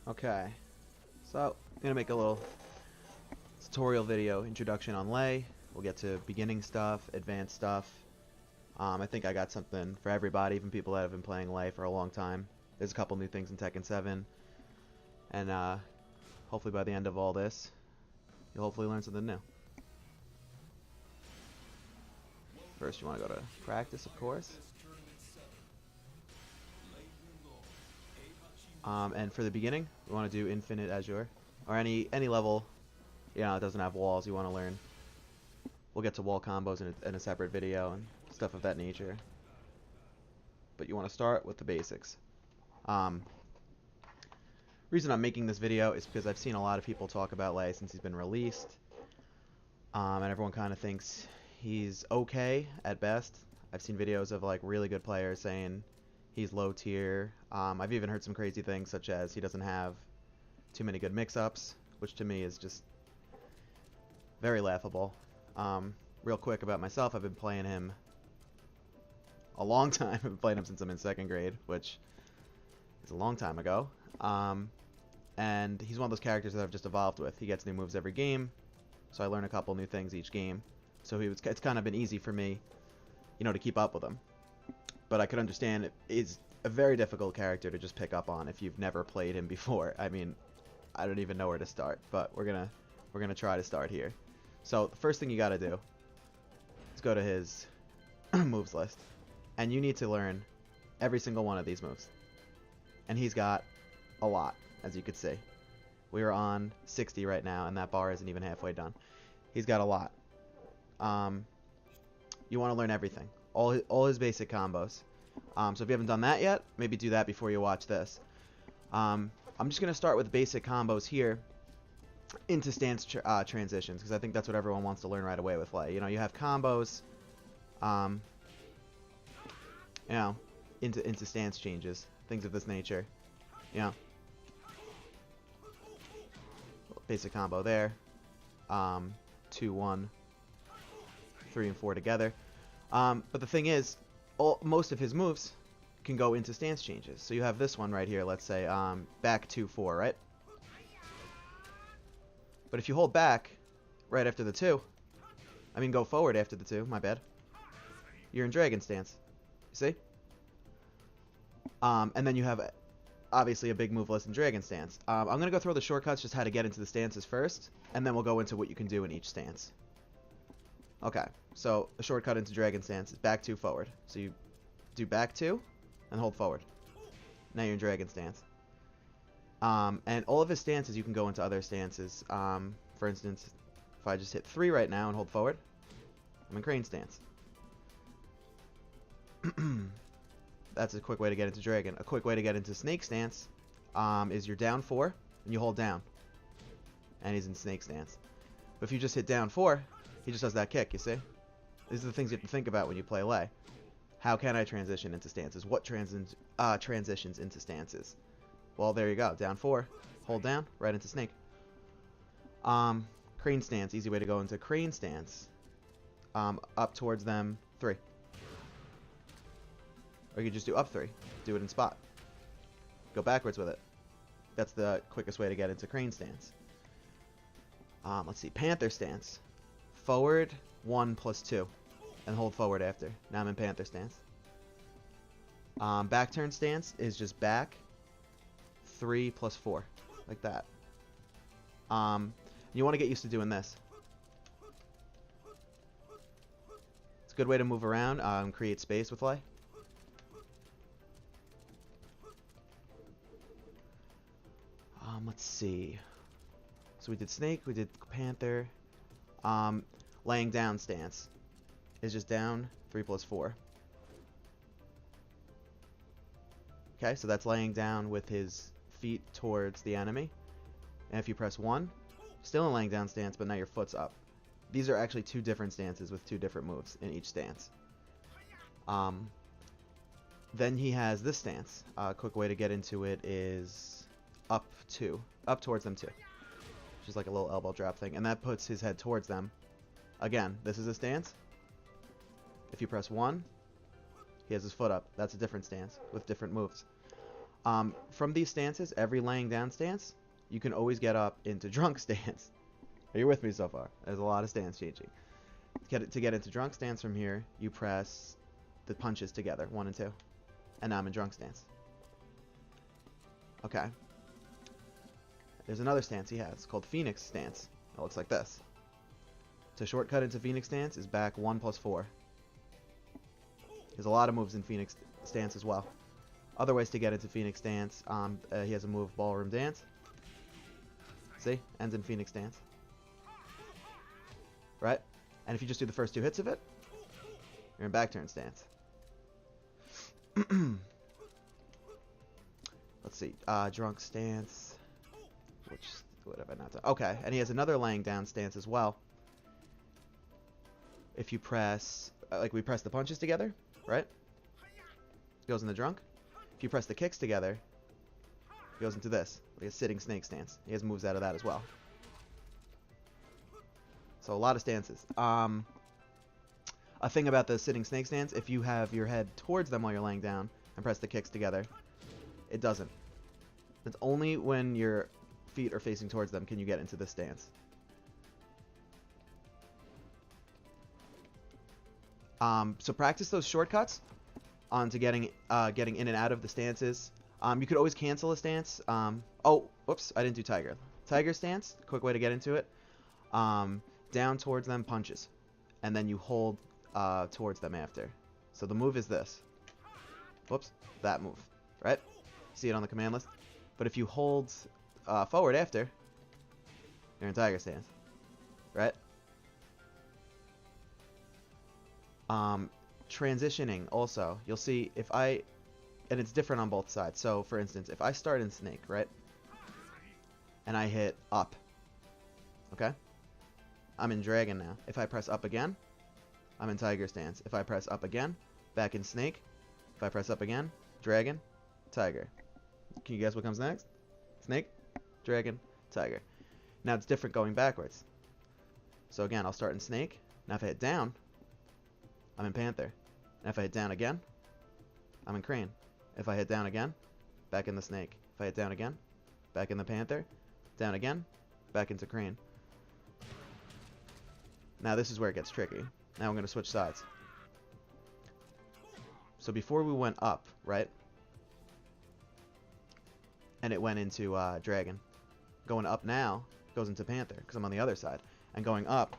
Okay, so I'm gonna make a little tutorial video introduction on Lei. We'll get to beginning stuff, advanced stuff. I think I got something for everybody, even people that have been playing Lei for a long time. There's a couple new things in Tekken 7, and hopefully by the end of all this, you'll hopefully learn something new. First, you want to go to practice, of course. And for the beginning, we want to do Infinite Azure, or any level, you know, it doesn't have walls you want to learn. We'll get to wall combos in a separate video and stuff of that nature. But you want to start with the basics. Reason I'm making this video is because I've seen a lot of people talk about Lei since he's been released, and everyone kind of thinks he's okay at best. I've seen videos of like really good players saying he's low tier. I've even heard some crazy things such as he doesn't have too many good mix-ups, which to me is just very laughable. Real quick about myself, I've been playing him a long time. I've been playing him since I'm in 2nd grade, which is a long time ago. And he's one of those characters that I've just evolved with. He gets new moves every game, so I learn a couple new things each game. So it's kind of been easy for me, you know, to keep up with him. But I could understand it is a very difficult character to just pick up on if you've never played him before. I mean, I don't even know where to start, but we're gonna try to start here. So the first thing you gotta do is go to his moves list, and you need to learn every single one of these moves. And he's got a lot, as you could see. We are on 60 right now, and that bar isn't even halfway done. He's got a lot. You want to learn everything, all his basic combos. So if you haven't done that yet, maybe do that before you watch this. I'm just gonna start with basic combos here into stance transitions, because I think that's what everyone wants to learn right away with Lei. You know, you have combos, you know, into stance changes, things of this nature. You know, basic combo there. 2, 1, 3, and 4 together. But the thing is, most of his moves can go into stance changes. So you have this one right here, let's say, back 2, 4, right? But if you hold back right after the 2, I mean go forward after the 2, my bad, you're in dragon stance. You see? And then you have obviously a big move list in dragon stance. I'm going to go through the shortcuts, just how to get into the stances first, and then we'll go into what you can do in each stance. Okay, so a shortcut into dragon stance is back 2, forward. So you do back 2 and hold forward. Now you're in dragon stance. And all of his stances you can go into other stances. For instance, if I just hit 3 right now and hold forward, I'm in crane stance. That's a quick way to get into dragon. A quick way to get into snake stance is you're down 4 and you hold down, and he's in snake stance. But if you just hit down 4, he just does that kick, you see? These are the things you have to think about when you play Lei. How can I transition into stances? What transitions into stances? Well, there you go. Down 4, hold down, right into snake. Crane stance, easy way to go into crane stance. Up towards them, 3. Or you could just do up 3. Do it in spot. Go backwards with it. That's the quickest way to get into crane stance. Let's see, panther stance. Forward 1 plus 2, and hold forward after. Now I'm in panther stance. Back turn stance is just back 3 plus 4, like that. You want to get used to doing this. It's a good way to move around, create space with Lei. Let's see. So we did snake, we did panther. Laying down stance is just down 3 plus 4. Okay, so that's laying down with his feet towards the enemy. And if you press 1, still in laying down stance, but now your foot's up. These are actually 2 different stances with 2 different moves in each stance. Then he has this stance. A quick way to get into it is up 2, up towards them 2. Which is like a little elbow drop thing, and that puts his head towards them. Again, this is a stance. If you press 1, he has his foot up. That's a different stance with different moves. From these stances, every laying down stance, you can always get up into drunk stance. Are you with me so far? There's a lot of stance changing. To get into drunk stance from here, you press the punches together, 1 and 2. And now I'm in drunk stance. Okay. There's another stance he has called Phoenix stance. It looks like this. To shortcut into Phoenix stance is back 1 plus 4. There's a lot of moves in Phoenix stance as well. Other ways to get into Phoenix stance, he has a move Ballroom Dance. See? Ends in Phoenix stance. Right? And if you just do the first 2 hits of it, you're in back turn stance. Let's see. Drunk stance. What have I not done? Okay, and he has another laying down stance as well. If you press, like we press the punches together, right? Goes in the drunk. If you press the kicks together, it goes into this, like a sitting snake stance. He has moves out of that as well. So a lot of stances. A thing about the sitting snake stance, if you have your head towards them while you're laying down and press the kicks together, it doesn't. It's only when your feet are facing towards them can you get into this stance. So practice those shortcuts onto getting in and out of the stances. You could always cancel a stance. Oh, whoops, I didn't do Tiger. Tiger stance, quick way to get into it. Down towards them, punches. And then you hold towards them after. So the move is this. Whoops, that move, right? See it on the command list? But if you hold forward after, you're in Tiger stance, right? Transitioning also, you'll see if I, and it's different on both sides. So for instance, if I start in snake, right? And I hit up, okay? I'm in dragon now. If I press up again, I'm in tiger stance. If I press up again, back in snake. If I press up again, dragon, tiger. Can you guess what comes next? Snake, dragon, tiger. Now it's different going backwards. So again, I'll start in snake. Now if I hit down, I'm in panther. And if I hit down again, I'm in crane. If I hit down again, back in the snake. If I hit down again, back in the panther. Down again, back into crane. Now this is where it gets tricky. Now I'm going to switch sides. So before we went up, right? And it went into dragon. Going up now goes into panther because I'm on the other side. And going up,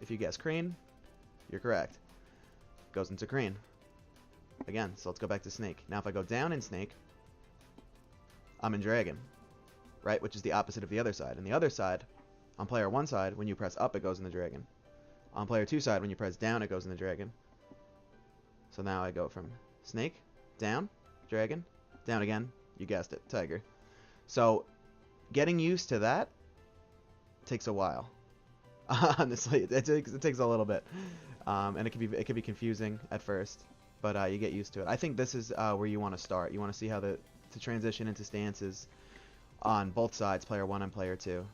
if you guess crane, you're correct. Goes into crane. Again, so let's go back to snake. Now if I go down in snake, I'm in dragon. Right? Which is the opposite of the other side. And the other side, on player 1 side, when you press up, it goes in the dragon. On player 2 side, when you press down, it goes in the dragon. So now I go from snake, down, dragon, down again. You guessed it, tiger. So getting used to that takes a while. Honestly, it takes a little bit, and it can be confusing at first, but you get used to it. I think this is where you want to start. You want to see how to transition into stances on both sides, player 1 and player 2.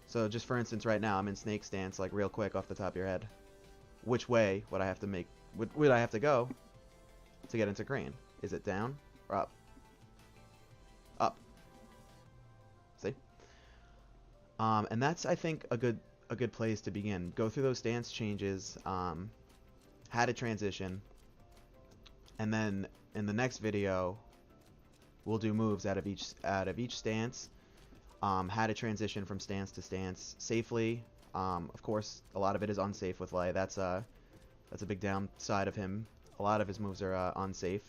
So just for instance, right now I'm in snake stance, like real quick off the top of your head. Which way would I have to make? Would I have to go to get into crane? Is it down or up? Up. See? And that's, I think, a good place to begin. Go through those stance changes, how to transition, and then in the next video we'll do moves out of each stance, how to transition from stance to stance safely. Of course, a lot of it is unsafe with Lei. That's a big downside of him. A lot of his moves are unsafe,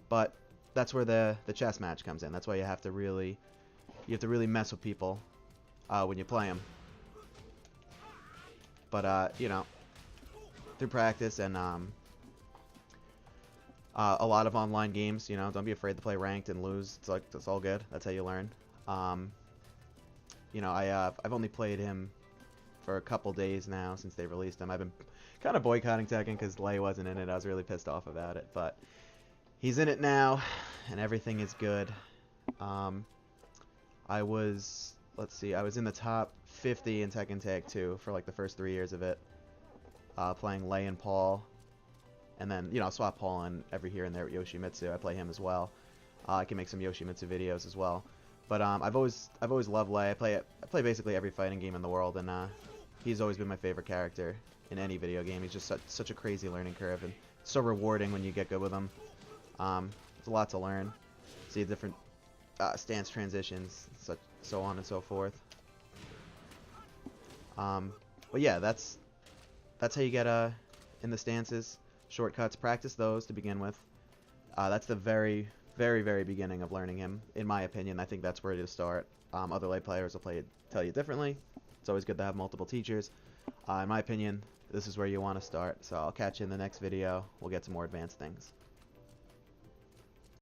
but that's where the chess match comes in. That's why you have to really mess with people when you play them. But you know, through practice and a lot of online games, you know, don't be afraid to play ranked and lose. It's like, it's all good. That's how you learn. You know, I've only played him for a couple days now since they released him. I've been kind of boycotting Tekken because Lei wasn't in it. I was really pissed off about it, but he's in it now, and everything is good. I was in the top 50 in Tekken Tag 2 for like the first 3 years of it, playing Lei and Paul, and then, you know, swap Paul in every here and there with Yoshimitsu. I play him as well. I can make some Yoshimitsu videos as well. But I've always loved Lei. I play basically every fighting game in the world, and he's always been my favorite character in any video game. He's just such a crazy learning curve, and so rewarding when you get good with him. There's a lot to learn. See different stance transitions, so on and so forth. But yeah, that's how you get in the stances. Shortcuts, practice those to begin with. That's the very, very, very beginning of learning him, in my opinion. I think that's where to start. Other Lei players will tell you differently. It's always good to have multiple teachers. In my opinion, this is where you want to start. So I'll catch you in the next video. We'll get to more advanced things.